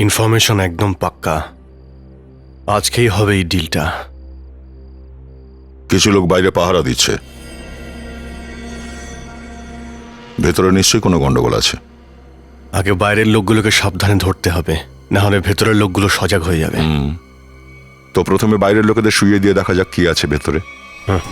Information একদম পাক্কা। আজকেই হবে এই ডিলটা। কিছু লোক বাইরে পাহারা দিচ্ছে, ভেতরে নিশ্চয়ই কোনো গন্ডগোল আছে। আগে বাইরের লোকগুলোকে সাবধানে ধরতে হবে, না হলে ভেতরের লোকগুলো সজাগ হয়ে যাবে। তো প্রথমে বাইরের লোকেদের শুইয়ে দিয়ে দেখা যাক কি আছে ভেতরে। হ্যাঁ।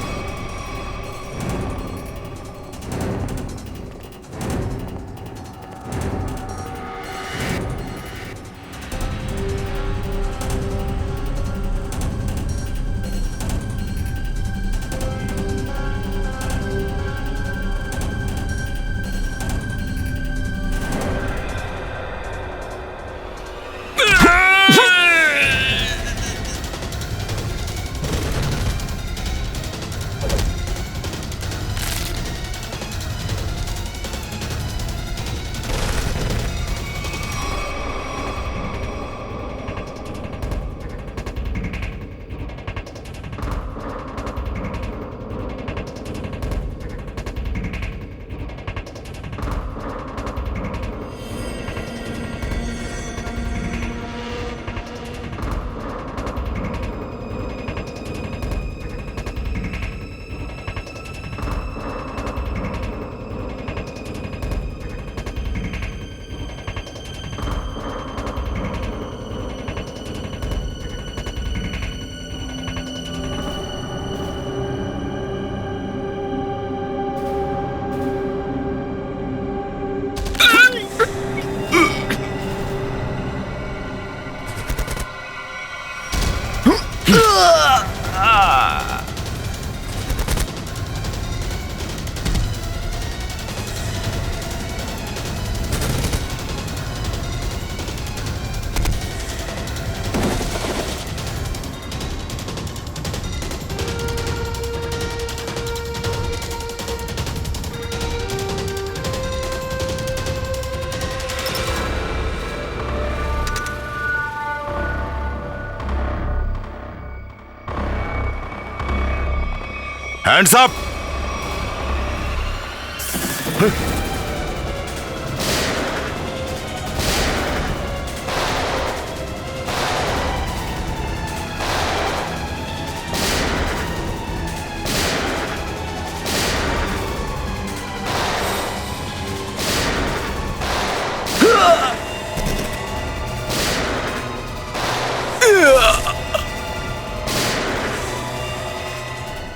Hands up!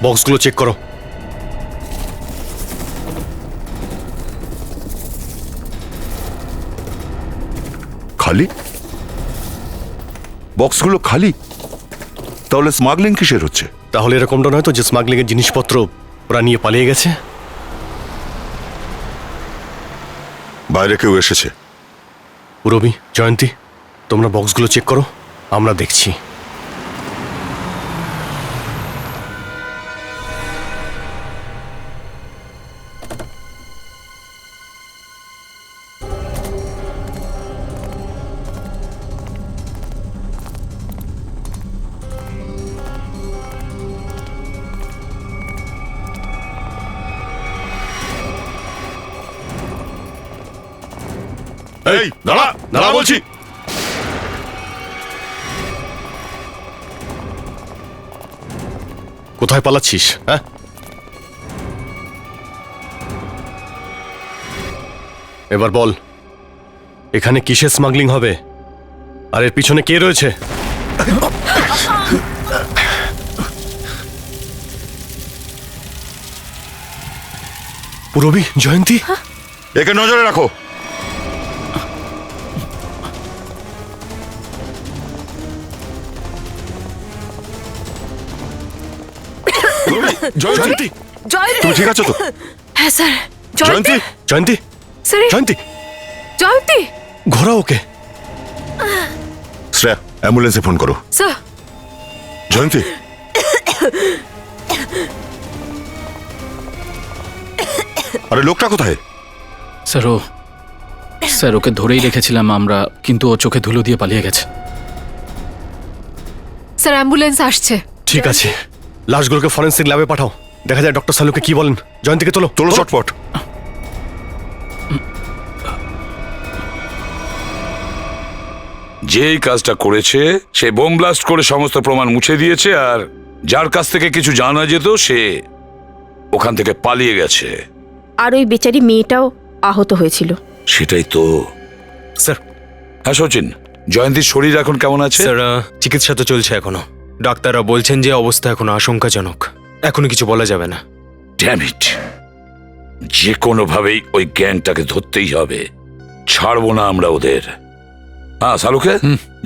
বক্সগুলো চেক করো। খালি? বক্সগুলো খালি? তাহলে স্মাগলিং কিসের হচ্ছে? তাহলে এরকমটা নয় তো যে স্মাগলিং এর জিনিসপত্র ওরা নিয়ে পালিয়ে গেছে? বাইরে কেউ এসেছে? রবি, জয়ন্তী, তোমরা বক্সগুলো চেক করো, আমরা দেখছি। এই দাঁড়া, দাঁড়া বলছি। কোথায় পালাচ্ছিস? হ্যাঁ, এবার বল, এখানে কিসের স্মাগলিং হবে আর এর পিছনে কে রয়েছে? রবি, জয়ন্তী, একে নজরে রাখো। জয়ন্তী, তুমি ঠিক আছো তো? হ্যাঁ স্যার। জয়ন্তী, জয়ন্তী, স্যার, জয়ন্তী, জয়ন্তী। ঘোরা ওকে। শ্রেয়া, অ্যাম্বুলেন্সে ফোন করো। স্যার, জয়ন্তী, আরে লোকটা কোথায়? স্যার ওকে ধরেই রেখেছিলাম আমরা, কিন্তু ও চোখে ধুলো দিয়ে পালিয়ে গেছে। স্যার অ্যাম্বুলেন্স আসছে। ঠিক আছে, লাশগুলোকে ফরেন্সিক ল্যাবে পাঠাও, দেখা যায় ডক্টর সালুকে কি বলেন। জয়ন্তীকে তোলো, তোলো চটপট। যেই কাজটা করেছে সে বোম ব্লাস্ট করে সমস্ত প্রমাণ মুছে দিয়েছে, আর যার কাছ থেকে কিছু জানা যেত সে ওখান থেকে পালিয়ে গেছে। আর ওই বেচারি মেয়েটাও আহত হয়েছিল। সেটাই তো। স্যার হ্যাঁ সচিন, জয়ন্তীর শরীর এখন কেমন আছে? স্যার চিকিৎসা তো চলছে এখনো। ডাক্তাররা বলছেন যে অবস্থা এখনো আশঙ্কাজনক, এখনো কিছু বলা যাবে না। ড্যাম ইট, যে কোনোভাবেই ওই গ্যাংটাকে ধরতেই হবে, ছাড়বো না আমরা ওদের। হ্যাঁ সালুকে,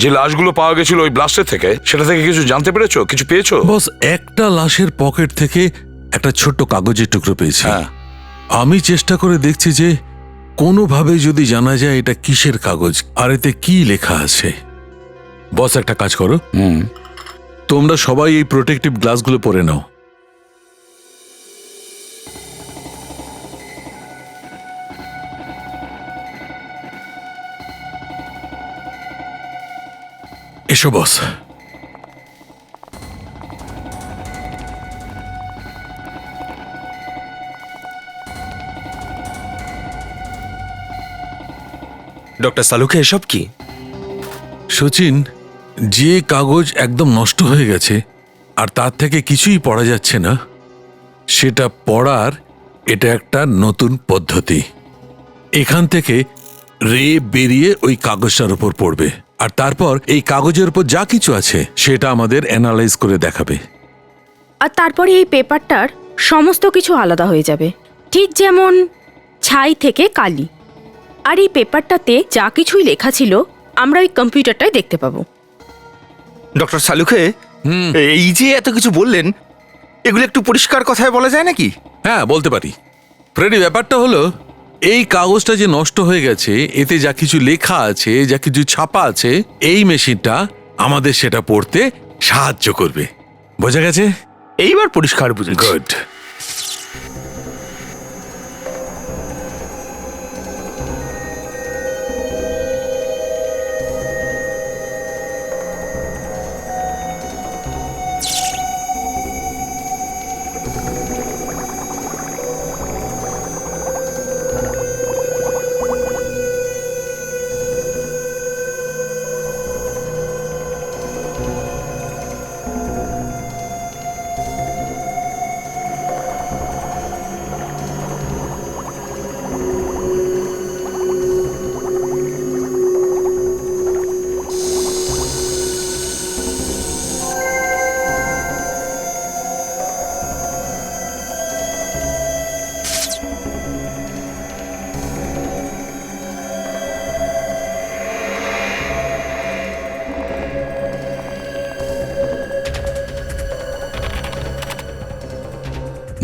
যে লাশগুলো পাওয়া গেছিল ওই ব্লাস্টের থেকে, সেটা থেকে কিছু জানতে পেরেছো, কিছু পেয়েছো? বস, একটা লাশের পকেট থেকে একটা ছোট্ট কাগজের টুকরো পেয়েছি। হ্যাঁ। আমি চেষ্টা করে দেখছি যে কোনোভাবে যদি জানা যায় এটা কিসের কাগজ আর এতে কি লেখা আছে। বস, একটা কাজ করো, তোমরা সবাই এই প্রোটেক্টিভ গ্লাসগুলো পরে নাও। এসো বস। ডক্টর সালুকে, এসব কি? সচিন, যে কাগজ একদম নষ্ট হয়ে গেছে আর তার থেকে কিছুই পড়া যাচ্ছে না, সেটা পড়ার এটা একটা নতুন পদ্ধতি। এখান থেকে রে বেরিয়ে ওই কাগজটার উপর পড়বে, আর তারপর এই কাগজের উপর যা কিছু আছে সেটা আমাদের অ্যানালাইজ করে দেখাবে। আর তারপরে এই পেপারটার সমস্ত কিছু আলাদা হয়ে যাবে, ঠিক যেমন ছাই থেকে কালি। আর এই পেপারটাতে যা কিছুই লেখা ছিল আমরা ওই কম্পিউটারটাই দেখতে পাবো। ডক্টর সালুকে, এই যে এত কিছু বললেন, এগুলো একটু পরিষ্কার কথায় বলা যায় নাকি? হ্যাঁ, বলতে পারি। ফ্রেডি, ব্যাপারটা হলো এই কাগজটা যে নষ্ট হয়ে গেছে, এতে যা কিছু লেখা আছে, যা কিছু ছাপা আছে, এই মেশিনটা আমাদের সেটা পড়তে সাহায্য করবে। বোঝা গেছে? এইবার পরিষ্কার বুঝেছি। গুড।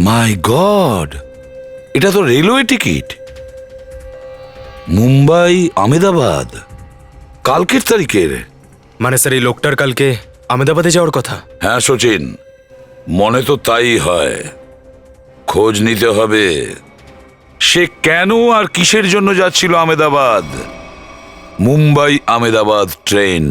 মাই গড, এটা তো রেলওয়ে টিকিট। মুম্বাই আহমেদাবাদ, কালকের তারিখের। মানে স্যার, এই লোকটার কালকে আহমেদাবাদে যাওয়ার কথা। হ্যাঁ সচিন, মনে তো তাই হয়। খোঁজ নিতে হবে সে কেন আর কিসের জন্য যাচ্ছিল আহমেদাবাদ। মুম্বাই আহমেদাবাদ ট্রেন।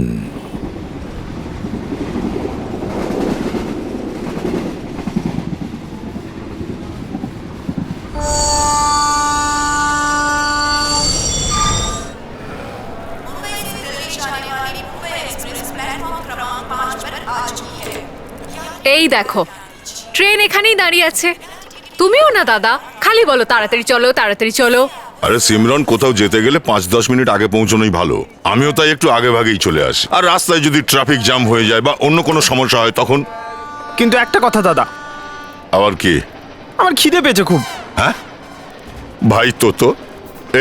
এই দেখো, ট্রেন এখানেই দাঁড়িয়ে আছে। তুমিও না দাদা, খালি বলো তাড়াতাড়ি চলো, তাড়াতাড়ি চলো। আরে সিমরন, কোথাও যেতে গেলে 5-10 মিনিট আগে পৌঁছানোই ভালো। আমিও তাই একটু আগে ভাগেই চলে আসি। আর রাস্তায় যদি ট্রাফিক জ্যাম হয়ে যায় বা অন্য কোনো সমস্যা হয় তখন। কিন্তু একটা কথা দাদা, আবার কি? আমার খিদে পেয়েছে খুব। হ্যাঁ ভাই, তো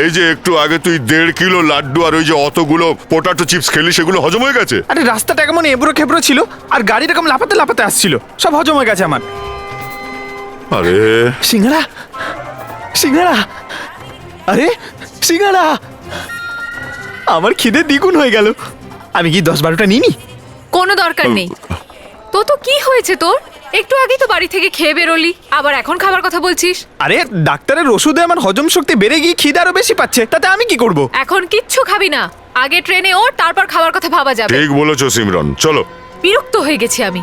এই যে একটু আগে তুই 1.5 কিলো লাড্ডু আর ওই যে অতগুলো পোটাটো চিপস খেলি, সেগুলো হজম হয়ে গেছে? আরে রাস্তাটা কেমন এবড়ো খেবড়ো ছিল, আর গাড়ি এরকম লাফাতে লাফাতে আসছিল, সব হজম হয়ে গেছে আমার। আরে সিঙ্গারা, সিঙ্গারা, আরে সিঙ্গারা, আমার খিদে দ্বিগুণ হয়ে গেল। আমি কি 10-12টা নিইনি? কোনো দরকার নেই। তো কি হয়েছে তোর? একটু আগেই তো বাড়ি থেকে খেয়ে বেরোলি, আবার এখন খাবার কথা বলছিস। আরে ডাক্তারের ওষুধে আমার হজম শক্তি বেড়ে গিয়ে খিদে আরো বেশি পাচ্ছে, তাতে আমি কি করব? এখন কিচ্ছু খাবি না, আগে ট্রেনে ওর, তারপর খাবার কথা ভাবা যাবে। ঠিক বলেছো সিমরন, চলো। বিরক্ত হয়ে গেছি আমি।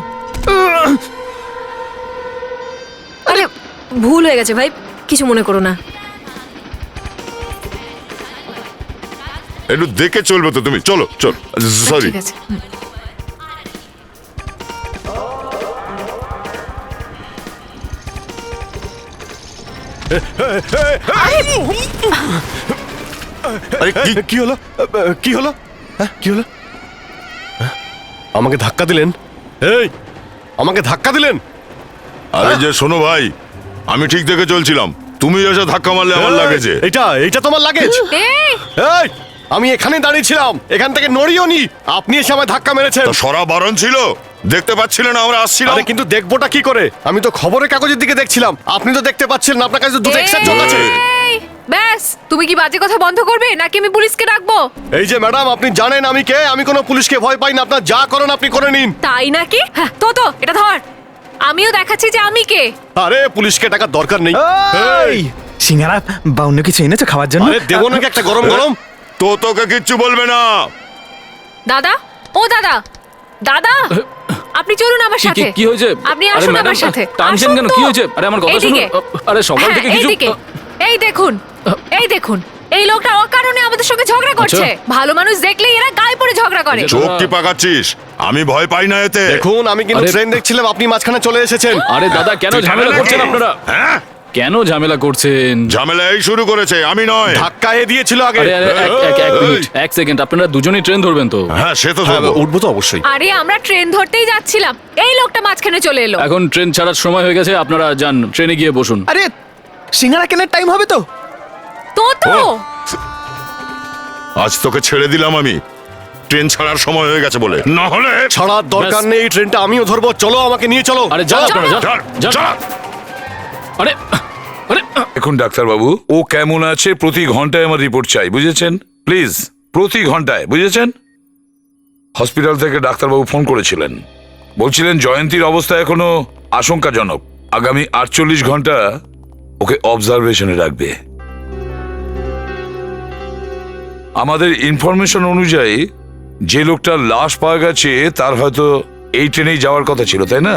আরে ভুল হয়ে গেছে ভাই, কিছু মনে করো না। একটু দেখে চলবে তো তুমি, চলো চল। সরি। ঠিক আছে হুম। আরে কি কি হলো? কি হলো? হ্যাঁ, কি হলো? হ্যাঁ? আমাকে ধাক্কা দিলেন? এই, আমাকে ধাক্কা দিলেন? আরে যে শোনো ভাই, আমি ঠিক দেখে চলছিলাম, তুমি এসে ধাক্কা মারলে আমার লাগেছে। এইটা তোমার লাগেজ? এই, এই, আমি এখানে দাঁড়িয়ে ছিলাম, এখান থেকে নড়িও নি, আপনি এসে আমায় ধাক্কা মেরেছেন। তো সরা বারণ ছিল, দেখতে পাচ্ছিলেন আমরা আসছিলাম। আরে কিন্তু দেখবোটা কি করে? আমি তো খবরের কাগজের দিকে দেখছিলাম, আপনি তো দেখতে পাচ্ছেন না, আপনার কাছে তো দুটো এক্সট্রা চোখ আছে। এই, ব্যাস তুমি কি বাজে কথা বন্ধ করবে নাকি আমি পুলিশকে ডাকবো? এই যে ম্যাডাম, আপনি জানেন আমি কে, আমি কোনো পুলিশকে ভয় পাই না, আপনার যা করেন আপনি করে নিন। তাই নাকি? হ্যাঁ, তো এটা ধর, আমিও দেখাচ্ছি যে আমি কে। আরে পুলিশকে টাকার দরকার নেই। এই, সিঙ্গারা বা অন্য কিছু এনেছো খাওয়ার জন্য? আরে দেবো নাকি একটা গরম গরম? তো তোকে কিচ্ছু বলবে না। দাদা, ও দাদা, দাদা আপনি চলুন আমার সাথে। কি হয়েছে? আপনি আরে আসুন ম্যাডাম, আমার সাথে। টানছেন আসুন কেন? তো। কি হয়েছে? আরে আমার কথা শুনুন। এইদিকে। আরে সকাল হ্যাঁ, থেকে কিছু এইদিকে। এই দেখুন, এই দেখুন, এই লোকটা অকারণে আমাদের সঙ্গে ঝগড়া করছে। ভালো মানুষ দেখলেই এরা গায়ে পড়ে ঝগড়া করে। আচ্ছা। চোখ কি পাকাচ্ছিস? আমি ভয় পাই না এতে। দেখুন, আমি কিন্তু আরে- ট্রেন দেখছিলাম, আপনি মাঝখানে চলে এসেছেন। আরে দাদা, কেন তুই ঝামেলা ঝামেলা করছেন নাকি? আপনারা? হ্যাঁ, কেন ঝামেলা করছেন? ঝামেলা এই শুরু করেছে, আমি নয়। ধাক্কা এ দিয়েছিল আগে। আরে এক মিনিট, এক সেকেন্ড, আপনারা দুজনেই ট্রেন ধরবেন তো? হ্যাঁ, সে তো হ্যাঁ, ধরবো। উঠবো তো অবশ্যই। আরে আমরা ট্রেন ধরতেই যাচ্ছিলাম, এই লোকটা মাঝখানে চলে এলো। এখন ট্রেন ছাড়ার সময় হয়ে গেছে, আপনারা যান, ট্রেনে গিয়ে বসুন। আরে সিঙ্গারা কেনার টাইম হবে তো? তো ও। আজ তোকে ছেড়ে দিলাম আমি, ট্রেন ছাড়ার সময় হয়ে গেছে বলে, না হলে ছাড়ার দরকার ব্যাস। নেই, এই ট্রেনটা আমিও ধরবো, চলো আমাকে নিয়ে চলো। আরে যান আপনারা, যান, চল, যান। চল। আরে আরে এখন ডাক্তারবাবু, ও কেমন আছে প্রতি ঘন্টায় আমার রিপোর্ট চাই, বুঝেছেন? প্লিজ, প্রতি ঘন্টায়, বুঝেছেন? হসপিটাল থেকে ডাক্তারবাবু ফোন করেছিলেন, বলছিলেন জয়ন্তীর অবস্থা এখনো আশঙ্কাজনক, আগামী 48 ঘন্টা ওকে অবজারভেশনে রাখবে। আমাদের ইনফরমেশন অনুযায়ী যে লোকটার লাশ পাওয়া গেছে তার হয়তো এই ট্রেনেই যাওয়ার কথা ছিল, তাই না?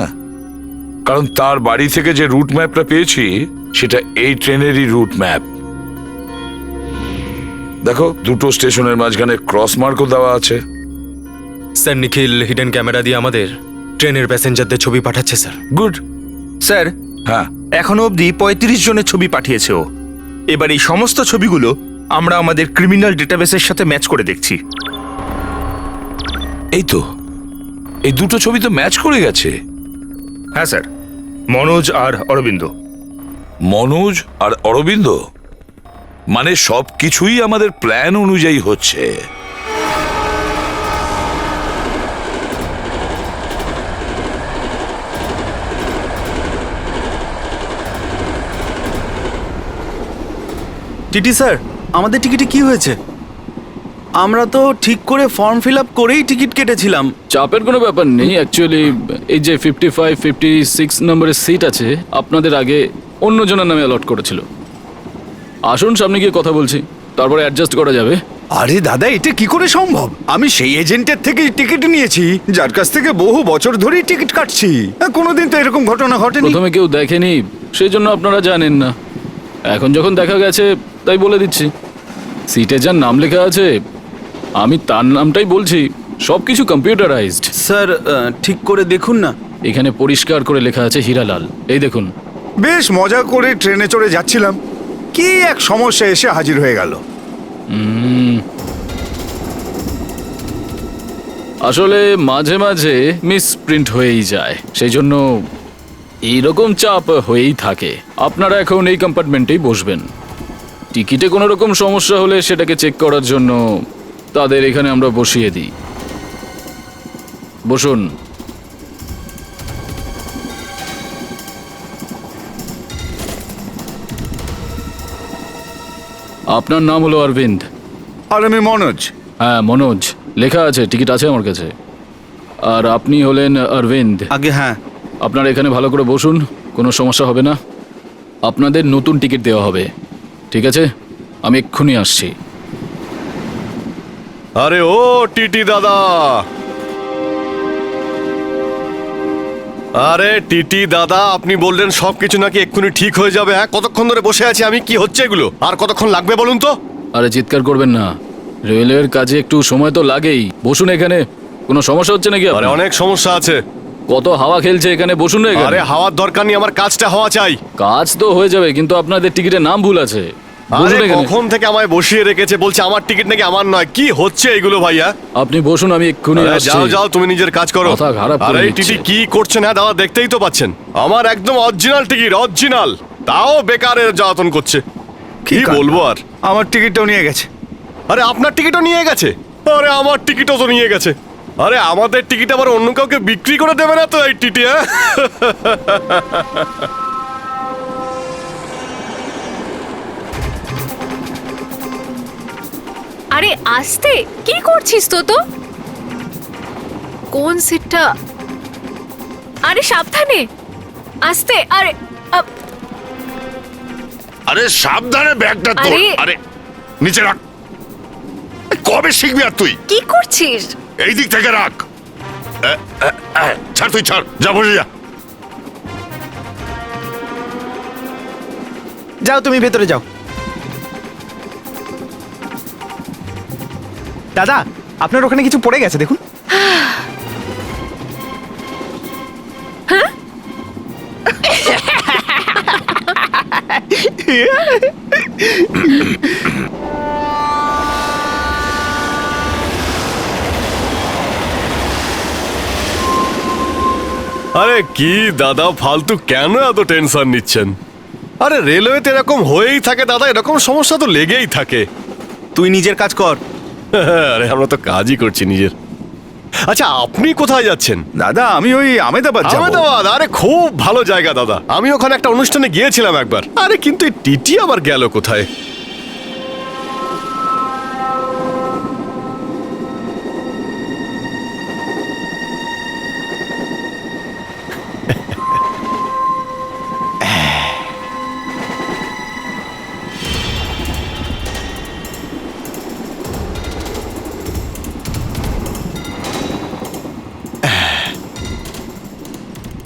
কারণ তার বাড়ি থেকে যে রুট ম্যাপটা পেয়েছি সেটা এই ট্রেনেরই রুট ম্যাপ। দেখো, দুটো স্টেশনের মাঝখানে ক্রস মার্কও দেওয়া আছে। স্যার, নিখিল হিডেন ক্যামেরা দিয়ে আমাদের ট্রেনের প্যাসেঞ্জারদের ছবি পাঠাচ্ছে স্যার। গুড। স্যার, হ্যাঁ, এখনো অবধি 35 জনের ছবি পাঠিয়েছে ও। এবার এই সমস্ত ছবিগুলো আমরা আমাদের ক্রিমিনাল ডেটাবেসের সাথে ম্যাচ করে দেখছি। এই তো, এই দুটো ছবি তো ম্যাচ করে গেছে। হ্যাঁ স্যার, মনোজ আর অরবিন্দ। মনোজ আর অরবিন্দ, মানে সব কিছুই আমাদের প্ল্যান অনুযায়ী হচ্ছে। টিটি স্যার, আমাদের টিকিটে কি হয়েছে? আমরা তো ঠিক করে ফর্ম ফিল আপ করেই টিকিট কেটেছিলাম। চাপের কোনো ব্যাপার নেই, অ্যাকচুয়ালি এই যে 55, 56 নম্বরের সিট আছে, আপনাদের আগে অন্যজনের নামে অ্যালট করেছিল। আসুন, সামনে গিয়ে কথা বলছি, তারপরে অ্যাডজাস্ট করা যাবে। আরে দাদা, এটা কি করে সম্ভব? আমি সেই এজেন্টের থেকে টিকিট নিয়েছি যার কাছ থেকে বহু বছর ধরেই টিকিট কাটছি। কোনোদিন তো এরকম ঘটনা ঘটেনি। প্রথমে কেউ দেখেনি, সেই জন্য আপনারা জানেন না। এখন যখন দেখা গেছে তাই বলে দিচ্ছি। সিটে যার নাম লেখা আছে আমি তার নামটাই বলছি, সব কিছু কম্পিউটারাইজড। স্যার, ঠিক করে দেখুন না। এখানে পরিষ্কার করে লেখা আছে হীরালাল, এই দেখুন। বেশ মজা করে ট্রেনে চড়ে যাচ্ছিলাম, কি এক সমস্যা এসে হাজির হয়ে গেল। আসলে মাঝে মাঝে মিস প্রিন্ট হয়েই যায়, সেই জন্য এইরকম চাপ হয়েই থাকে। আপনারা এখন এই কম্পার্টমেন্টেই বসবেন। টিকিটে কোনো রকম সমস্যা হলে সেটাকে চেক করার জন্য তাদের এখানে আমরা বসিয়ে দিই। বসুন। আপনার নাম হলো অরবিন্দ? আর আমি মনোজ। হ্যাঁ, মনোজ লেখা আছে, টিকিট আছে আমার কাছে। আর আপনি হলেন অরবিন্দ? আগে হ্যাঁ। আপনারা এখানে ভালো করে বসুন, কোনো সমস্যা হবে না। আপনাদের নতুন টিকিট দেওয়া হবে, ঠিক আছে? আমি এক্ষুনি আসছি। আরে ও টিটি দাদা, আরে টিটি দাদা, আপনি বললেন সবকিছু নাকি এক্ষুনি ঠিক হয়ে যাবে। হ্যাঁ, কতক্ষণ ধরে বসে আছি আমি, কি হচ্ছে এগুলো? আর কতক্ষণ লাগবে বলুন তো? আরে চিৎকার করবেন না, রেলের কাজে একটু সময় তো লাগেই। বসুন এখানে। কোনো সমস্যা হচ্ছে নাকি আরে আপনার? অনেক সমস্যা আছে। কত হাওয়া খেলছে এখানে, বসুন না এখানে। আরে হাওয়ার দরকার নেই, আমার কাজটা হওয়া চাই। কাজ তো হয়ে যাবে, কিন্তু আপনাদের টিকিটের নাম ভুল আছে। আরে বসুন এখানে। কখন থেকে আমায় বসিয়ে রেখেছে, বলছে আমার টিকিট নাকি আমার নয়। কি হচ্ছে এগুলো ভাইয়া? আপনি বসুন, আমি এক্ষুনি আরে আসছি। যাও যাও, তুমি নিজের কাজ করো। মাথা খারাপ করে আরে এই দিচ্ছে। টিটি কি করছে না দাদা, দেখতেই তো পাচ্ছেন। আমার একদম অরিজিনাল টিকিট, অরিজিনাল, তাও বেকারের জ্বালাতন করছে। কি কাণ্ড। বলবো আর। আমার টিকিটটাও নিয়ে গেছে। আরে আপনার টিকিটও নিয়ে গেছে? আরে আমার টিকিটও তো নিয়ে গেছে। আরে আমাদের টিকিট আবার অন্য কাউকে বিক্রি করে দেবে না তো এই টিটি? হ্যাঁ আরে আস্তে, কি করছিস তো? কোন সিটটা? আরে সাবধানে, আস্তে। আরে আরে সাবধানে ব্যাগটা তোল। আরে- আরে নিচে রাখ। কবে শিখবি আর তুই? কি করছিস? এই দিক থেকে রাখ। ছাড়, তুই ছাড়, যা বসে যা। যাও তুমি ভেতরে যাও। দাদা, আপনার ওখানে কিছু পড়ে গেছে দেখুন। আরে কি দাদা, ফালতু কেন এত টেনশন নিচ্ছেন? আরে রেলওয়েতে এরকম হয়েই থাকে দাদা, এরকম সমস্যা তো লেগেই থাকে। তুই নিজের কাজ কর। আরে আমরা তো কাজই করছি নিজের। আচ্ছা আপনি কোথায় যাচ্ছেন? দাদা আমি ওই আমেদাবাদ যাবো। আহমেদাবাদ? আরে খুব ভালো জায়গা দাদা, আমি ওখানে একটা অনুষ্ঠানে গিয়েছিলাম একবার। আরে কিন্তু এই টিটি আবার গেল কোথায়?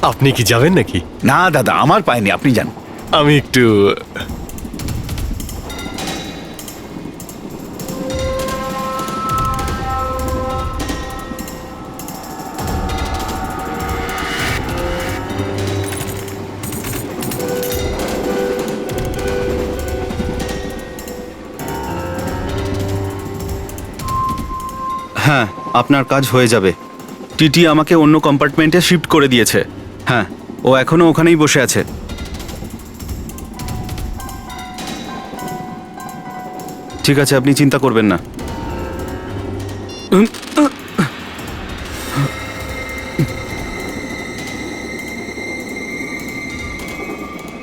আপনি কি যাবেন নাকি? না দাদা, আমার পায়নি, আপনি যান। আমি একটু হ্যাঁ, আপনার কাজ হয়ে যাবে। টিটি আমাকে অন্য কম্পার্টমেন্টে শিফট করে দিয়েছে। হ্যাঁ, ও এখনো ওখানেই বসে আছে। ঠিক আছে, আপনি চিন্তা করবেন না।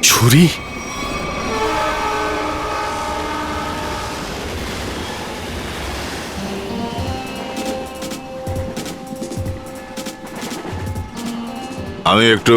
ছুরি? আমি একটু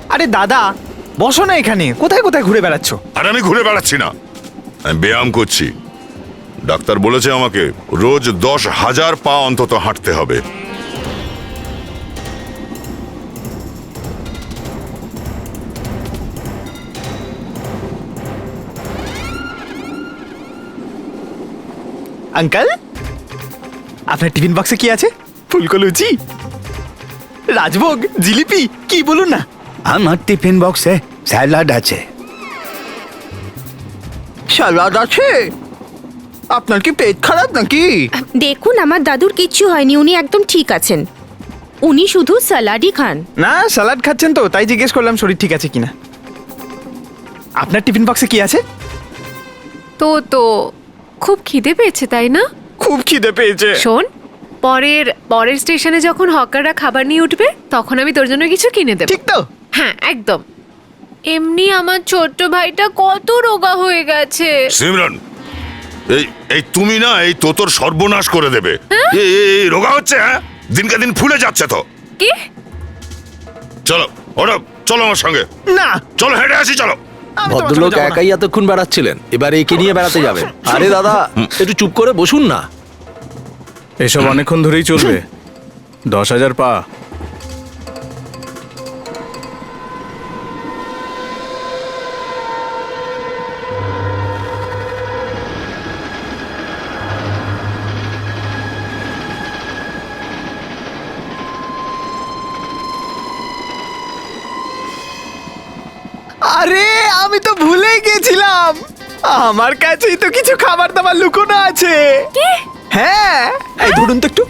আরে দাদা, বসো না এখানে, কোথায় কোথায় ঘুরে বেড়াচ্ছ? আর আমি ঘুরে বেড়াচ্ছি না, আমি ব্যায়াম করছি। ডাক্তার বলেছে আমাকে রোজ 10,000 পা অন্তত হাঁটতে হবে। আঙ্কেল, আপনার টিফিন বক্সে কি আছে? ফুলকো লুচি, রাজভোগ, জিলিপি, কি বলুন না। আমার টিফিন বক্সে স্যালাড আছে। স্যালাড আছে? আপনার কি পেট খারাপ নাকি? দেখুন আমার দাদুর কিচ্ছু হয়নি, উনি একদম ঠিক আছেন। উনি শুধু স্যালাডই খান। না, স্যালাড খাচ্ছেন তো, তাই জিজ্ঞেস করলাম শরীর ঠিক আছে কিনা। আপনার টিফিন বক্সে কি আছে? তো খুব খিদে পেয়েছে তাই না? খুব খিদে পেয়েছে। শোন, পরের স্টেশনে যখন হকাররা খাবার নিয়ে উঠবে তখন আমি তোর জন্য কিছু কিনে দেব। ঠিক তো? হ্যাঁ একদম। এমনি আমার ছোট্ট ভাইটা কত রোগা হয়ে গেছে। সিমরন, এই এই তুমি না এই তোতর সর্বনাশ করে দেবে। এই রোগা হচ্ছে, হ্যাঁ? দিনকে দিন ফুলে যাচ্ছে তো। কি? চলো ওরা, চলো আমার সঙ্গে। না, চলো হেঁটে আসি, চলো। ভদ্রলোক একাই এতক্ষণ বেড়াচ্ছিলেন, এবার একে নিয়ে বেড়াতে যাবেন? আরে দাদা, একটু চুপ করে বসুন না। এসব অনেকক্ষণ ধরেই চলবে। 10,000 পা। আরে আমি তো ভুলেই গেছিলাম, আমার কাছেই তো কিছু খাবার দাবার লুকোনো আছে। হ্যাঁ, এই ধরুন তো একটু।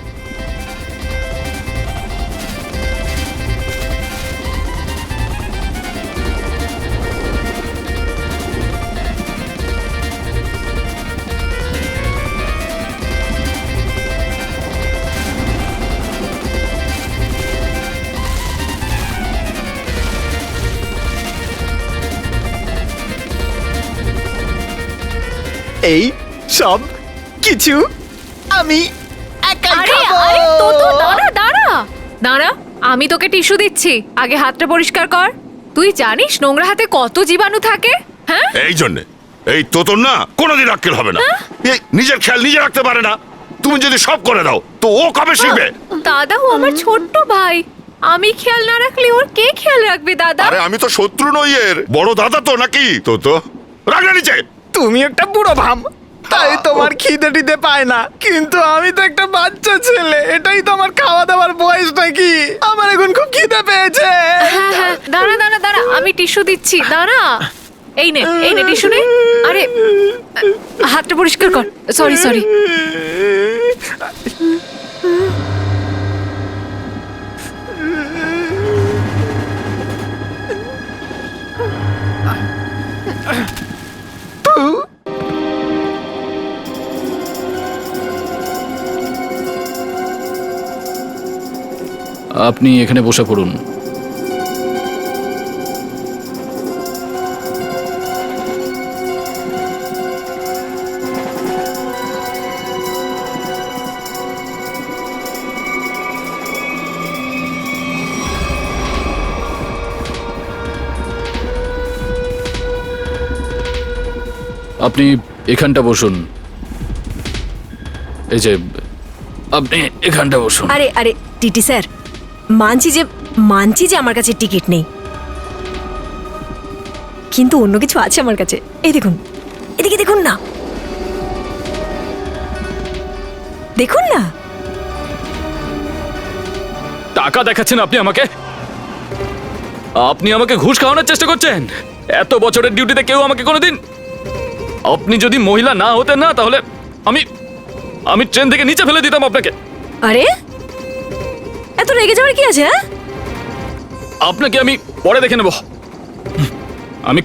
এই সব কিছু আমি একাই আরে খাবো। আরে তো দাঁড়া দাঁড়া দাঁড়া, আমি তোকে টিস্যু দিচ্ছি, আগে হাতটা পরিষ্কার কর। তুই জানিস নোংরা হাতে কত জীবাণু থাকে? হ্যাঁ, এই জন্যে এই তোতর না কোনোদিন আক্কেল হবে না। এই নিজের খেয়াল নিজে রাখতে পারে না। তুমি যদি সব করে দাও তো ও কবে শিখবে? দাদা ও আমার ছোট্ট ভাই, আমি খেয়াল না রাখলে ওর কে খেয়াল রাখবে দাদা? আরে আমি তো শত্রু নই এর, বড় দাদা তো নাকি। তো রাখলে নিচে। তুমি একটা বুড়ো ভাম, তাই তোমার খিদে টিদে পায় না, কিন্তু আমি তো একটা বাচ্চা ছেলে, এটাই তো আমার খাওয়া দাওয়ার বয়স নাকি? আমার এখন খুব খিদে পেয়েছে। হ্যাঁ হ্যাঁ, দাঁড়া দাঁড়া দাঁড়া, আমি টিস্যু দিচ্ছি, দাঁড়া। এই নে টিস্যু নে। আরে হাতটা পরিষ্কার কর। Sorry sorry. আপনি এখানে বসে পড়ুন। আপনি এখানটা বসুন। এই যে আপনি এখানটা বসুন। আরে আরে টিটি স্যার, মানছি যে আমার কাছে টিকিট নেই, কিন্তু অন্য কিছু আছে আমার কাছে। এই দেখুন, এদিকে দেখুন না, দেখুন না। টাকা দেখাচ্ছেন আপনি আমাকে? আপনি আমাকে ঘুষ খাওয়ানোর চেষ্টা করছেন? এত বছরের ডিউটিতে কেউ আমাকে কোনোদিন... আপনি যদি মহিলা না হতেন না, তাহলে আমি ট্রেন থেকে নিচে ফেলে দিতাম আপনাকে। আরে এত রেগে যাওয়ার কি আছে? হ্যাঁ, আপনাকে আমি পরে দেখে নেব। আমি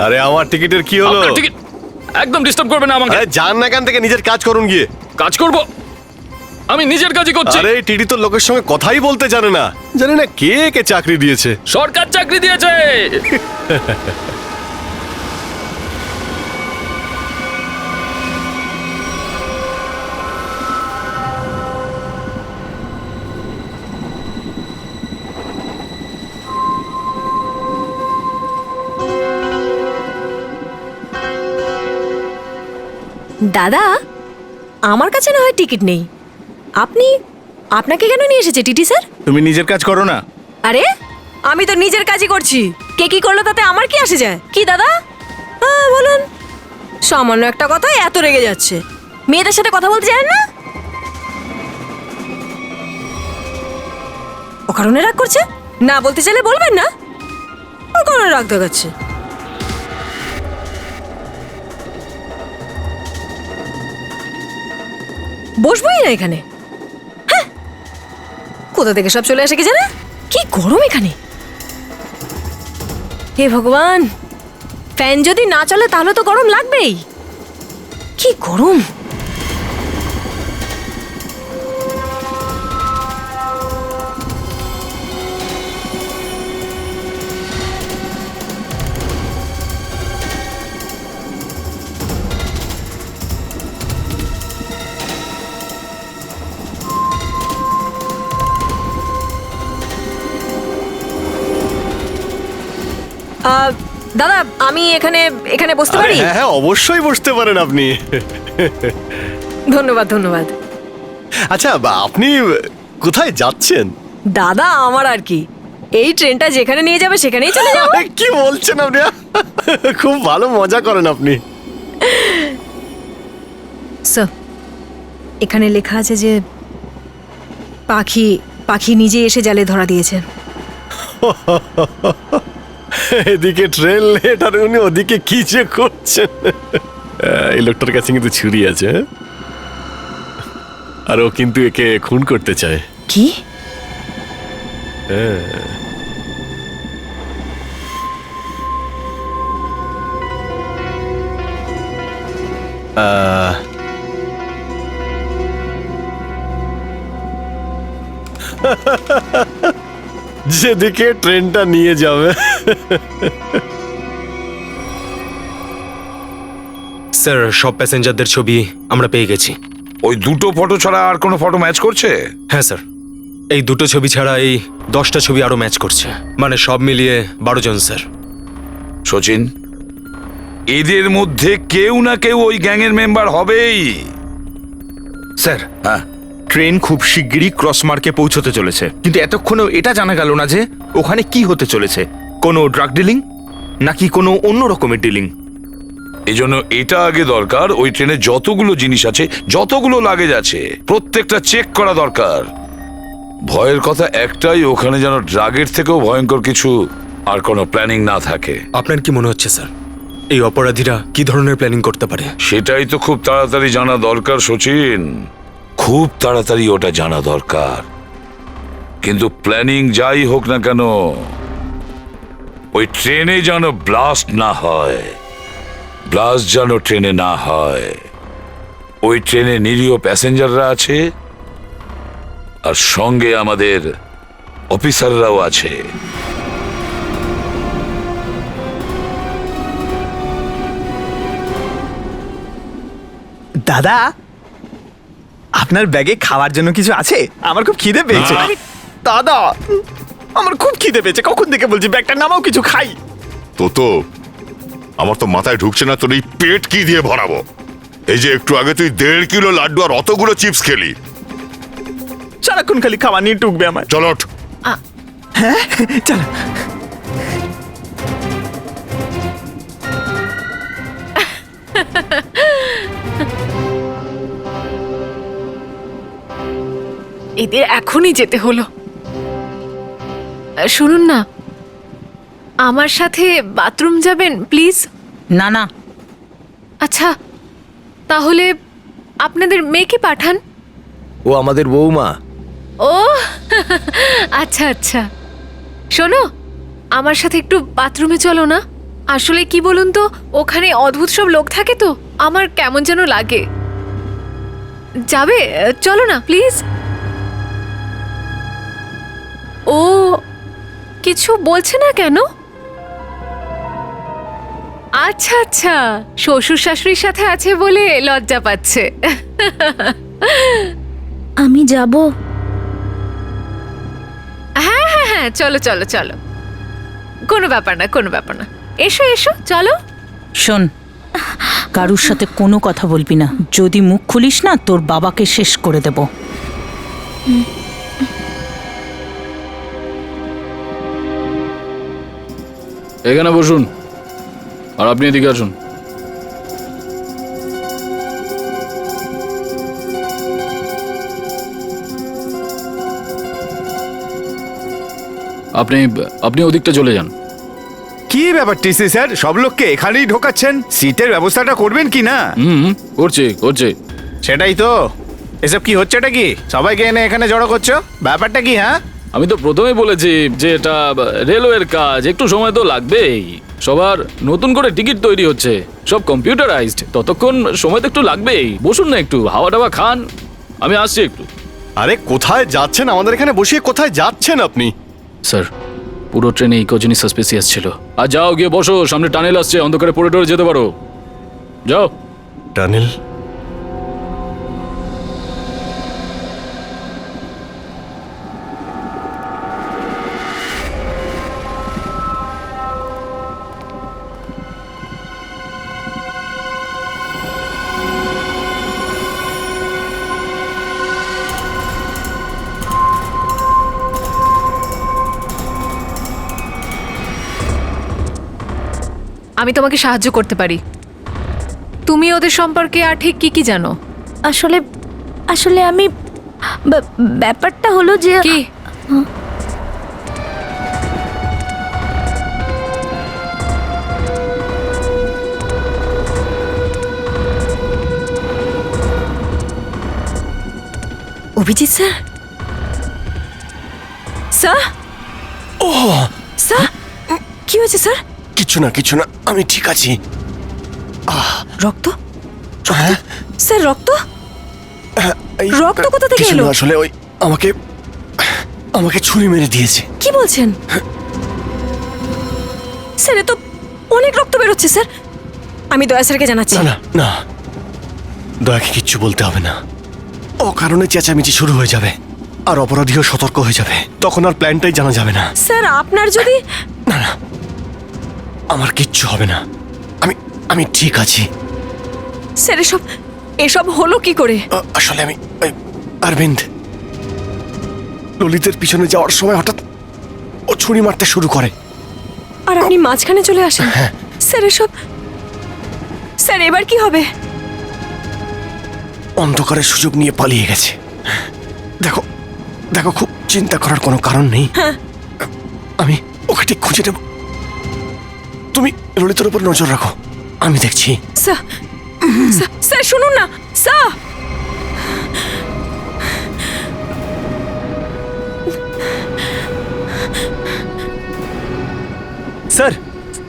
আরে আমার টিকিটের কি হলো? একদম ডিস্টার্ব করবেন না আমাকে। আরে যান না এখান থেকে, নিজের কাজ করুন গিয়ে। কাজ করব? আমি নিজের কাজই করছি। আরে টিটি তো লোকের সঙ্গে কথাই বলতে জানে না, জানে না কে কে চাকরি দিয়েছে। সরকার চাকরি দিয়েছে। দাদা আমার কাছে না হয় টিকিট নেই, আপনাকে কেন নিয়ে এসেছে টিটি স্যার? তুমি নিজের কাজ করো না। আরে আমি তো নিজের কাজই করছি, কে কি করলো তাতে আমার কি আসে যায়? কি দাদা? হ্যাঁ বলুন। সামান্য একটা কথায় এত রেগে যাচ্ছে। মেয়েদের সাথে কথা বলতে জানেন না? ও কারণে রাগ করছে? না বলতে চাইলে বলবেন না, ও কারণে রাগ দেখাচ্ছে। বসবোই না এখানে। হ্যাঁ, কোথা থেকে সব চলে আসে কি জানে? কি গরম এখানে! হে ভগবান, ফ্যান যদি না চলে তাহলে তো গরম লাগবেই। কি গরম! দাদা আমি এখানে এখানে বসতে পারি? হ্যাঁ হ্যাঁ, অবশ্যই বসতে পারেন আপনি। ধন্যবাদ ধন্যবাদ। আচ্ছা, আপনি কোথায় যাচ্ছেন? দাদা আমার আর কি, এই ট্রেনটা যেখানে নিয়ে যাবে সেখানেই চলে যাবো। কি বলছেন আপনি? খুব ভালো মজা করেন আপনি। স্যার, এখানে লেখা আছে যে পাখি পাখি নিজে এসে জালে ধরা দিয়েছে। এদিকে ট্রেন লেট আর উনি ওদিকে কি যে করছেন। এই লোকটার কাছে কিন্তু ছুরি আছে, হ্যাঁ? আর ও কিন্তু একে খুন করতে চায়। কি? হ্যাঁ। যেদিকে ট্রেনটা নিয়ে যাবে। স্যার, সব প্যাসেঞ্জারদের ছবি আমরা পেয়ে গেছি। ওই দুটো ফটো ছাড়া আর কোনো ফটো ম্যাচ করছে? হ্যাঁ স্যার, এই দুটো ছবি ছাড়া এই 10টা ছবি আরো ম্যাচ করছে, মানে সব মিলিয়ে 12 জন স্যার। সচিন, এদের মধ্যে কেউ না কেউ ওই গ্যাংয়ের মেম্বার হবেই। স্যার, হ্যাঁ, ট্রেন খুব শিগগিরই ক্রসমার্কে পৌঁছতে চলেছে, কিন্তু এতক্ষণেও এটা জানা গেল না যে ওখানে কি হতে চলেছে। কোনো ড্রাগ ডিলিং নাকি কোনো অন্য রকমের ডিলিং? এই জন্য এটা আগে দরকার, ওই ট্রেনে যতগুলো জিনিস আছে, যতগুলো লাগেজ আছে, প্রত্যেকটা চেক করা দরকার। ভয়ের কথা একটাই, ওখানে যেন ড্রাগের থেকেও ভয়ঙ্কর কিছু আর কোনো প্ল্যানিং না থাকে। আপনার কি মনে হচ্ছে স্যার, এই অপরাধীরা কি ধরনের প্ল্যানিং করতে পারে? সেটাই তো খুব তাড়াতাড়ি জানা দরকার সচিন, খুব তাড়াতাড়ি ওটা জানা দরকার। কিন্তু প্ল্যানিং যাই হোক না কেন, ওই ট্রেনে যেন ব্লাস্ট না হয়, ব্লাস্ট যেন ট্রেনে না হয়। ওই ট্রেনে নিরীহ প্যাসেঞ্জাররা আছে, আর সঙ্গে আমাদের অফিসাররাও আছে। দাদা, আপনার ব্যাগে খাওয়ার জন্য কিছু আছে? আমার খুব খিদে পেয়েছে। দাদা, আমার খুব খিদে পেয়েছে, কখন থেকে বলছি ব্যাগটা নামাও, কিছু খাই। তো আমার তো মাথায় ঢুকছে না তোর এই পেট কি দিয়ে ভরাবো। এই যে একটু আগে তুই 1.5 কিলো লাড্ডু আর অতগুলো চিপস খেলি, সারাক্ষণ খালি খাওয়া নিয়ে টুকবে আমার। চল ওঠ। হ্যাঁ চলো। এদের এখনই যেতে হলো। শুনুন না, আমার সাথে বাথরুম যাবেন প্লিজ? না না। আচ্ছা, তাহলে আপনাদের মেয়েকে পাঠান। ও আমাদের বৌমা। ও আচ্ছা আচ্ছা, শোনো, আমার সাথে একটু বাথরুমে চলো না। আসলে কি বলুন তো, ওখানে অদ্ভুত সব লোক থাকে তো আমার কেমন যেন লাগে। যাবে? চলো না প্লিজ। ও কিছু বলছে না কেন? আচ্ছা আচ্ছা, শ্বশুর শাশুড়ির সাথে আছে বলে লজ্জা পাচ্ছে। আমি যাব? হ্যাঁ হ্যাঁ হ্যাঁ, চলো চলো চলো, কোনো ব্যাপার না কোনো ব্যাপার না, এসো এসো চলো। শোন, কারুর সাথে কোনো কথা বলবি না, যদি মুখ খুলিস না তোর বাবাকে শেষ করে দেব। এখানে বসুন, আর আপনি এদিকে আসুন। আপনি আপনি ওদিকটা চলে যান। কি ব্যাপার টিসি স্যার, সব লোককে এখানেই ঢোকাচ্ছেন? সিটের ব্যবস্থাটা করবেন কি না? করছি করছি। সেটাই তো, এসব কি হচ্ছেটা কি? সবাইকে এনে এখানে জড়ো করছো, ব্যাপারটা কি? হ্যাঁ, আমি তো প্রথমেই বলেছি যে এটা রেলওয়ের কাজ, একটু সময় তো লাগবেই। সবার নতুন করে টিকিট তৈরি হচ্ছে, সব কম্পিউটারাইজড, ততক্ষণ সময় তো একটু লাগবেই। বসুন না একটু, হাওয়া টাওয়া খান, আমি আসছি একটু। আরে কোথায় যাচ্ছেন? আমাদের এখানে বসিয়ে কোথায় যাচ্ছেন আপনি? স্যার, পুরো ট্রেনে এই কজনই সাসপিসিয়াস ছিল। আর যাও গিয়ে বসো, সামনে টানেল আসছে, অন্ধকারে পড়ে টরে যেতে পারো, যাও। টানেল? আমি তোমাকে সাহায্য করতে পারি। তুমি ওদের সম্পর্কে আর ঠিক কি কি জানো? আসলে আসলে আমি ব্যাপারটা হলো যে কি? অভিজিৎ স্যার, স্যার, ও স্যার, কি হয়েছে স্যার? কিছু না, কিছু না, আমি ঠিক আছি। রক্ত? হ্যাঁ, স্যার রক্ত? এই রক্ত কোথা থেকে কিছু না, এলো? আসলে ওই আমাকে আমাকে ছুরি মেরে দিয়েছে। কি বলছেন স্যার? এ তো অনেক রক্ত বেরোচ্ছে স্যার। আমি দয়া স্যারকে জানাচ্ছি। না না না, দয়াকে কিচ্ছু বলতে হবে না। ও কারণে চেঁচামেচি শুরু হয়ে যাবে, আর অপরাধীও সতর্ক হয়ে যাবে। তখন আর প্ল্যানটাই জানা যাবে না। স্যার আপনার যদি না না, আমার কিচ্ছু হবে না। আমি আমি ঠিক আছি। স্যার এসব হলো কি করে? আসলে আমি অরবিন্দ ললিতের পিছনে যাওয়ার সময় হঠাৎ ও ছুরি মারতে শুরু করে। আর আপনি মাঝখানে চলে আসেন? হ্যাঁ। স্যার এবার কি হবে? অন্ধকারের সুযোগ নিয়ে পালিয়ে গেছে। দেখো দেখো, খুব চিন্তা করার কোনো কারণ নেই। আমি ওকে ঠিক খুঁজে নেব। তুমি ললিতের উপর নজর রাখো, আমি দেখছি। স্যার শুনুন না sir. Sir,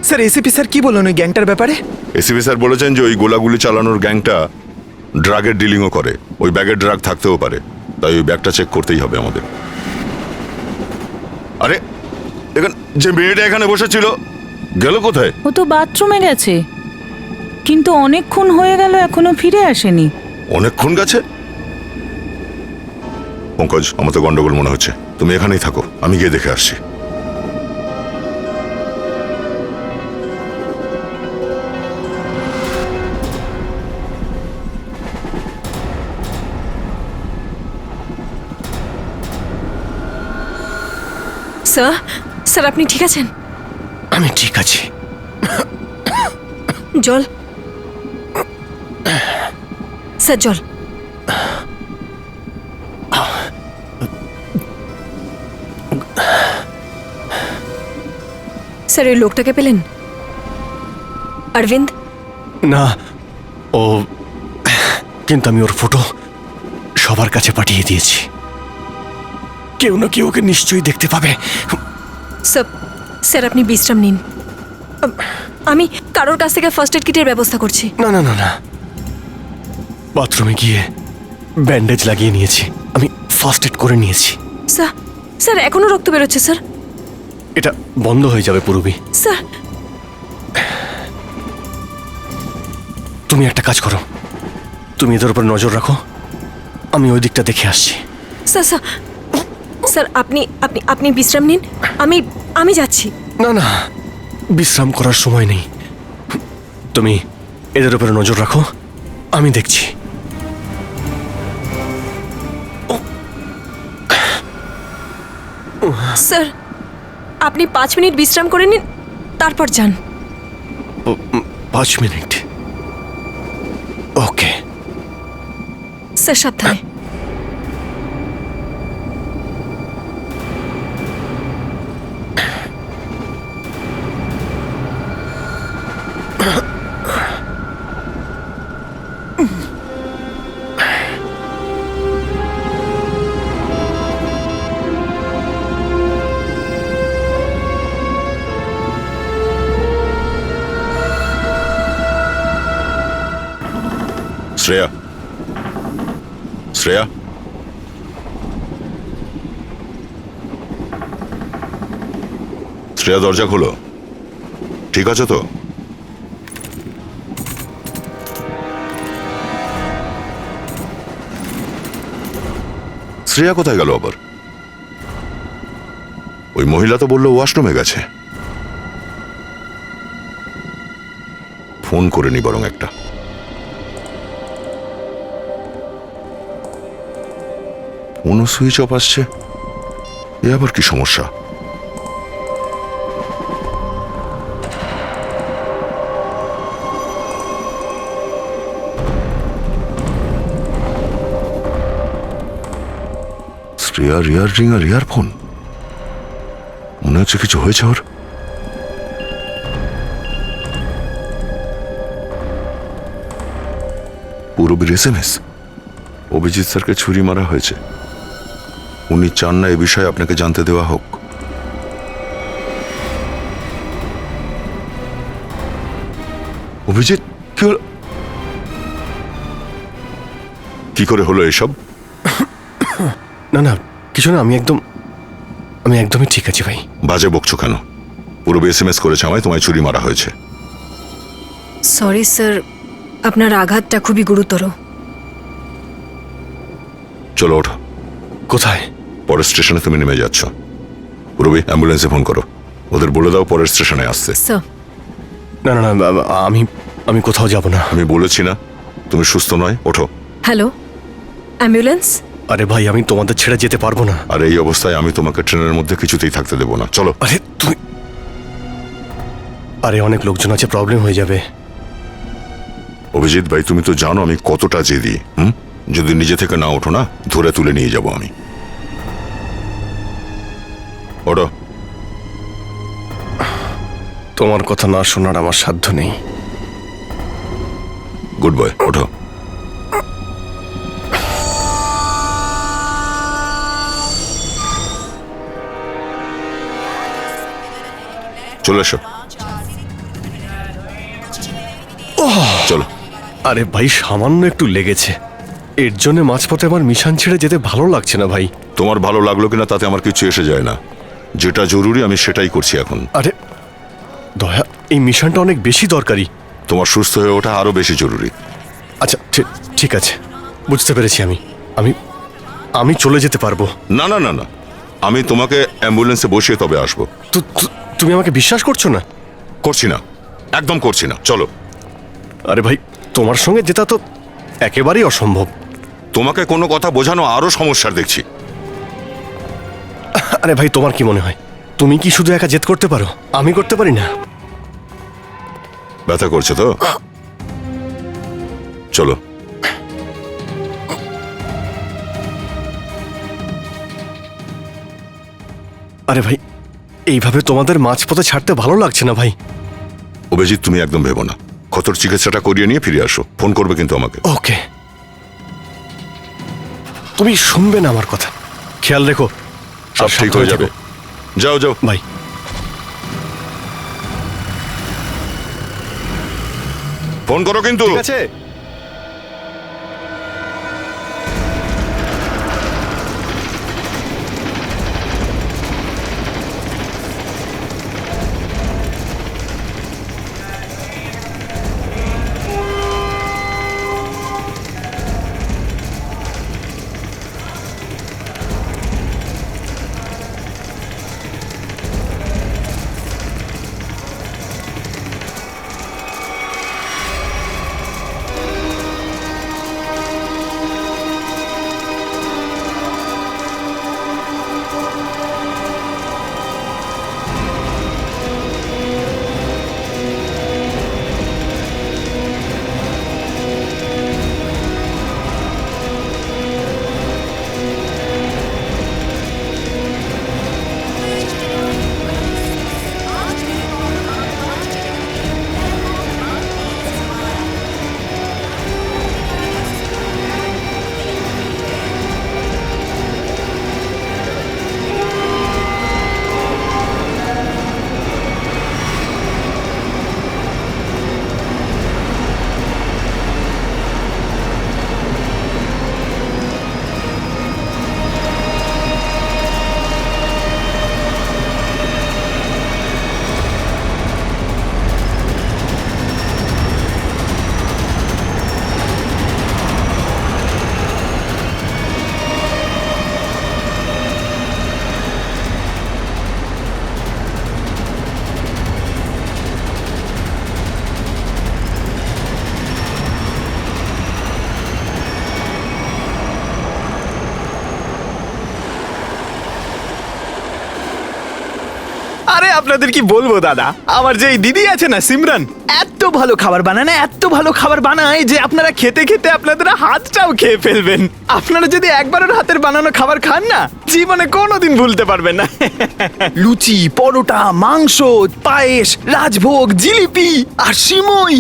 sir ACP sir কি বললেন ওই গ্যাংটার ব্যাপারে? এসিপি স্যার বলেছেন যে ওই গোলাগুলি চালানোর গ্যাংটা ড্রাগের ডিলিংও করে। ওই ব্যাগে ড্রাগ থাকতেও পারে, তাই ওই ব্যাগটা চেক করতেই হবে আমাদের। আরে দেখুন, যে মেয়েটা এখানে বসেছিল গেল কোথায়? ও তো বাথরুমে গেছে, কিন্তু অনেকক্ষণ হয়ে গেল এখনো ফিরে আসেনি। অনেকক্ষণ গেছে? পঙ্কজ, আমার তো গন্ডগোল মনে হচ্ছে। তুমি এখানেই থাকো, আমি গিয়ে দেখে আসছি। স্যার আপনি ঠিক আছেন? আমি ঠিক আছি। জল স্যার, জল। স্যার ওই লোকটাকে পেলেন? অরবিন্দ? না, ও কিন্তু আমি ওর ফটো সবার কাছে পাঠিয়ে দিয়েছি। কেউ না কেউ ওকে নিশ্চয়ই দেখতে পাবে। স্যার আপনি বিশ্রাম নিন। আমি কারোর কাছ থেকে ফার্স্ট এড কিটের ব্যবস্থা করছি। না না না না, বাথরুমে গিয়ে ব্যান্ডেজ লাগিয়ে নিয়েছি, আমি ফার্স্ট এড করে নিয়েছি। স্যার এখনো রক্ত বেরোচ্ছে স্যার। এটা বন্ধ হয়ে যাবে পুরবি। স্যার তুমি একটা কাজ করো, তুমি এদের উপর নজর রাখো, আমি ওই দিকটা দেখে আসছি। স্যার স্যার স্যার আপনি আপনি আপনি বিশ্রাম নিন, আমি যাচ্ছি। না না, বিশ্রাম করার সময় নেই। তুমি এদের উপরে নজর রাখো, আমি দেখছি। স্যার আপনি 5 মিনিট বিশ্রাম করে নিন, তারপর যান। 5 মিনিট? ওকে। স্যার সাবধানে। শ্রেয়া, শ্রেয়া, শ্রেয়া, দরজা খোলো। ঠিক আছে তো? শ্রেয়া কোথায় গেল আবার? ওই মহিলা তো বললো ওয়াশরুমে গেছে। ফোন করে নি বরং একটা। ফোনও সুইচ অফ আসছে, এ আবার কি সমস্যা? রিয়ার ইয়াররিং আর ইয়ারফোন, মনে হচ্ছে কিছু হয়েছে ওর। পূরবীর SMS, অভিজিৎ স্যারকে ছুরি মারা হয়েছে। উনি চান না এ বিষয়ে আপনাকে জানতে দেওয়া হোক। অভিজিৎ, কি হলো? কি করে হলো এসব? না না, কিছু না, আমি একদমই ঠিক আছি ভাই। বাজে বকছো কেন? পূরবী SMS করেছে আমায় তোমায় ছুরি মারা হয়েছে। সরি স্যার, আপনার আঘাতটা খুবই গুরুতর। চলো ওঠো। কোথায়? পরের স্টেশনে তুমি নেমে যাচ্ছ। পূরবী, অ্যাম্বুলেন্সে ফোন করো, ওদের বলে দাও পরের স্টেশনে আসতে। স্যার, না না না, আমি কোথাও যাব না। আমি বলেছি না তুমি সুস্থ নয়, ওঠো। Hello, ambulance? আরে ভাই, আমি তোমাদের ছেড়ে যেতে পারবো না। আর এই অবস্থায় আমি তোমাকে ট্রেনের মধ্যে কিছুতেই থাকতে দেবো না। চলো। আরে তুমি, আরে অনেক লোকজন আছে, প্রবলেম হয়ে যাবে। অভিজিৎ ভাই, তুমি তো জানো আমি কতটা জেদি। যদি নিজে থেকে না ওঠো না, ধরে তুলে নিয়ে যাব আমি। ওঠো। তোমার কথা না শোনার আমার সাধ্য নেই। গুড বয়, ওঠো। চলে এসো। চলো। আরে ভাই, সামান্য একটু লেগেছে, এর জন্য মাঝপথে আমার মিশন ছেড়ে যেতে ভালো লাগছে না ভাই। তোমার ভালো লাগলো কিনা তাতে আমার কিছু এসে যায় না, যেটা জরুরি আমি সেটাই করছি এখন। আরে দয়া, এই মিশনটা অনেক বেশি দরকারি। তোমার সুস্থ হয়ে ওঠা আরো বেশি জরুরি। আচ্ছা ঠিক আছে, বুঝতে পেরেছি। আমি চলে যেতে পারবো। না না না না, আমি তোমাকে অ্যাম্বুলেন্সে বসিয়ে তবে আসবো। তুমি আমাকে বিশ্বাস করছো না? করছি না, একদম করছি না। চলো। আরে ভাই, তোমার সঙ্গে যেটা তো একেবারেই অসম্ভব। তোমাকে কোনো কথা বোঝানো আরো সমস্যার দেখছি। আরে ভাই, তোমার কি মনে হয় তুমি কি শুধু একা জেদ করতে পারো? আমি করতে পারি না? ব্যথা করছে তো? চলো। আরে ভাই, এইভাবে তোমাদের মাঝপথে ছাড়তে ভালো লাগছে না ভাই। অভিজিৎ, তুমি একদম ভেবো না, ক্ষতর চিকিৎসাটা করিয়ে নিয়ে ফিরে আসো। ফোন করবে কিন্তু আমাকে। ওকে, তুমি শুনবে না আমার কথা। খেয়াল রেখো, সব ঠিক হয়ে যাবে। যাও যাও ভাই। ফোন করো কিন্তু। ঠিক আছে। আপনাদের কি বলবো দাদা, আমার যে এই দিদি আছে না সিমরান, এত ভালো খাবার বানায় না, এত ভালো খাবার বানায় যে আপনারা খেতে খেতে আপনাদের হাতটাও খেয়ে ফেলবেন। আপনারা যদি একবার ওর হাতের বানানো খাবার খান না, জীবনে কোনোদিন ভুলতে পারবেন না। লুচি, পরোটা, মাংস, পায়েস, রাজভোগ, জিলিপি আর সিমই।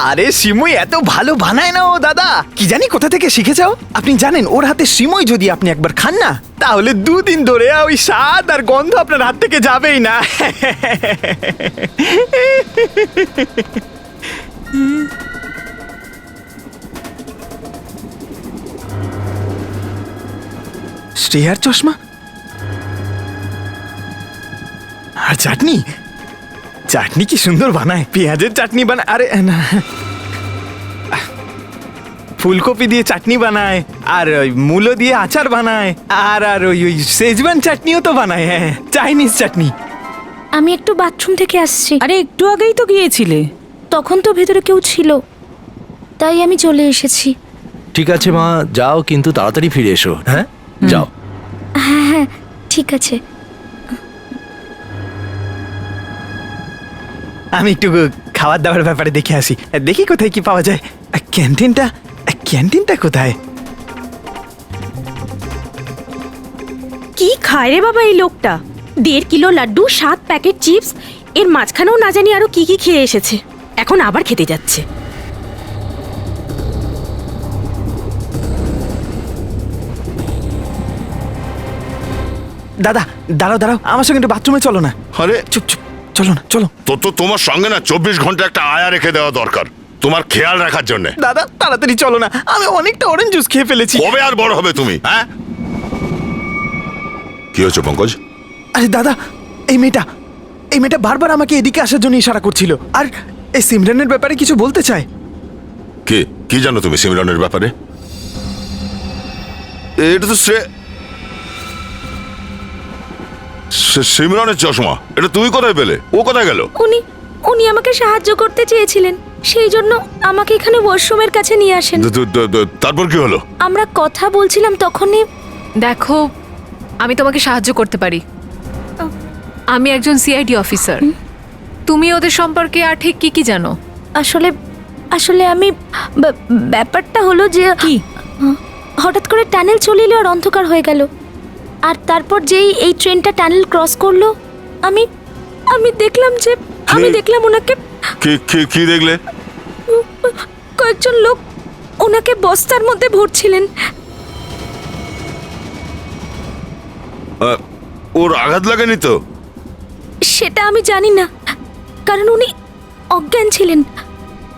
আরে সিমই এত ভালো বানায় না ও দাদা, কি জানি কোথা থেকে শিখেছো। আপনি জানেন ওর হাতে সিমই যদি আপনি একবার খান না, তাহলে 2 দিন ধরে ওই স্বাদ আর গন্ধ আপনার হাত থেকে যাবেই না। শ্রেয়ার চশমা আর চাটনি, চাটনি কি সুন্দর বানায়, পেঁয়াজের চাটনি বানায়। আরে না, ফুলকপি দিয়ে চাটনি বানায়, আর ওই মূলো দিয়ে আচার বানায়, আর আর ওই ওই সেজওয়ান চাটনিও তো বানায়। হ্যাঁ, চাইনিজ চাটনি। আমি একটু বাথরুম থেকে আসছি। আরে একটু আগেই তো গিয়েছিলে। তখন তো ভেতরে কেউ ছিল, তাই আমি চলে এসেছি। ঠিক আছে মা, যাও কিন্তু তাড়াতাড়ি ফিরে এসো। হ্যাঁ, যাও। হ্যাঁ হ্যাঁ, ঠিক আছে। আমি একটু খাবার দাবার ব্যাপারে দেখে আসি, দেখি কোথায় কি পাওয়া যায়। ক্যান্টিনটা, ক্যান্টিনটা কোথায়? কি খায় রে বাবা এই লোকটা? 1.5 কিলো লাড্ডু, 7 প্যাকেট চিপস, এর মাঝখানেও না জানি আরো কি কি খেয়ে এসেছে, এখন আবার খেতে যাচ্ছে। দাদা দাঁড়াও দাঁড়াও, আমার সঙ্গে একটু বাথরুমে চলো না। আরে চুপ চুপ, চলো না চলো। তো তোমার সঙ্গে না 24 ঘন্টা একটা আয়া রেখে দেওয়া দরকার, তোমার খেয়াল রাখার জন্য। দাদা তাড়াতাড়ি চলো না, আমি অনেকটা অরেঞ্জ জুস খেয়ে ফেলেছি। কবে আর বড় হবে তুমি? হ্যাঁ, কি হচ্ছে পঙ্কজ? আরে দাদা, এই মেয়েটা বারবার আমাকে এদিকে আসার জন্য ইশারা করছিল, আর এই সিমরানের ব্যাপারে কিছু বলতে চায়। কি জানো তুমি সিমরানের ব্যাপারে? এটা তো সিমরানের চশমা, এটা তুমি কোথায় পেলে? ও কোথায় গেল? উনি আমাকে সাহায্য করতে চেয়েছিলেন, সেই জন্য আমাকে এখানে ওয়াশরুমের কাছে নিয়ে আসেন। তারপর কি হলো? আমরা কথা বলছিলাম, তখনই দেখো, আমি তোমাকে সাহায্য করতে পারি। আমি একজন সিআইডি অফিসার। তুমি ওদের সম্পর্কে আর ঠিক কি কি জানো? আসলে আমি ব্যাপারটা হলো যে কি? হঠাৎ করে টানেল চলে এলো আর অন্ধকার হয়ে গেল, আর তারপর যেই এই ট্রেনটা টানেল ক্রস করলো, আমি দেখলাম ওনাকে। কি দেখলে? কয়েকজন লোক ওনাকে বস্তার মধ্যে ভরছিলেন। ওর আঘাত লাগেনি তো? সেটা আমি জানি না, কারণ উনি অজ্ঞান ছিলেন,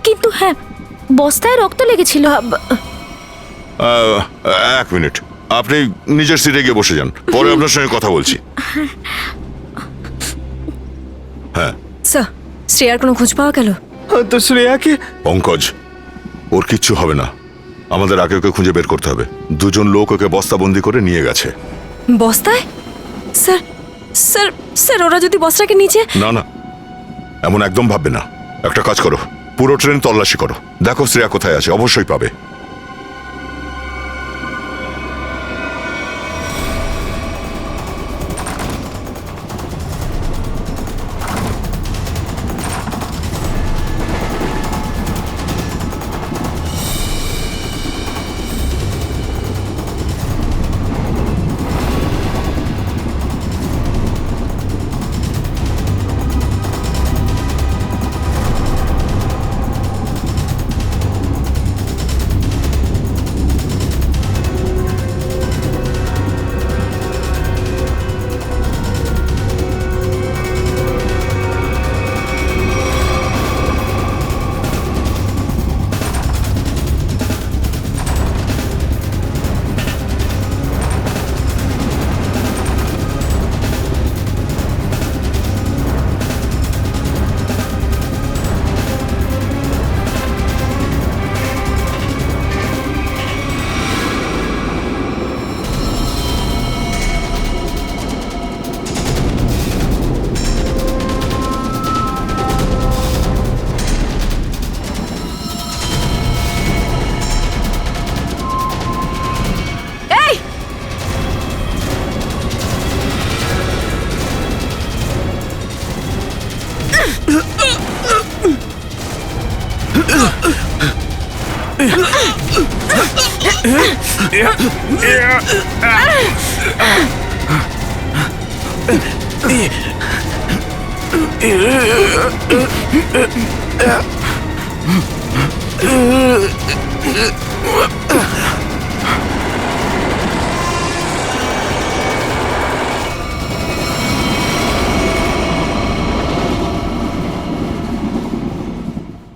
কিন্তু হ্যাঁ, বস্তায় রক্ত লেগেছিল। 1 মিনিট, আপনি নিজের সিটে গিয়ে বসে যান, পরে আপনার সঙ্গে কথা বলছি। হ্যাঁ স্যার, শ্রেয়ার কোনো খোঁজ পাওয়া গেল? তো শ্রেয়াকে, পঙ্কজ, ওর কিচ্ছু হবে না, আমাদের আগে ওকে খুঁজে বের করতে হবে। 2 জন লোক ওকে বস্তাবন্দি করে নিয়ে গেছে। বস্তায়? স্যার স্যার স্যার, ওরা যদি বস্তাকে নিচে... না, এমন একদম ভাববে না। একটা কাজ করো, পুরো ট্রেন তল্লাশি করো, দেখো শ্রেয়া কোথায় আছে, অবশ্যই পাবে। এ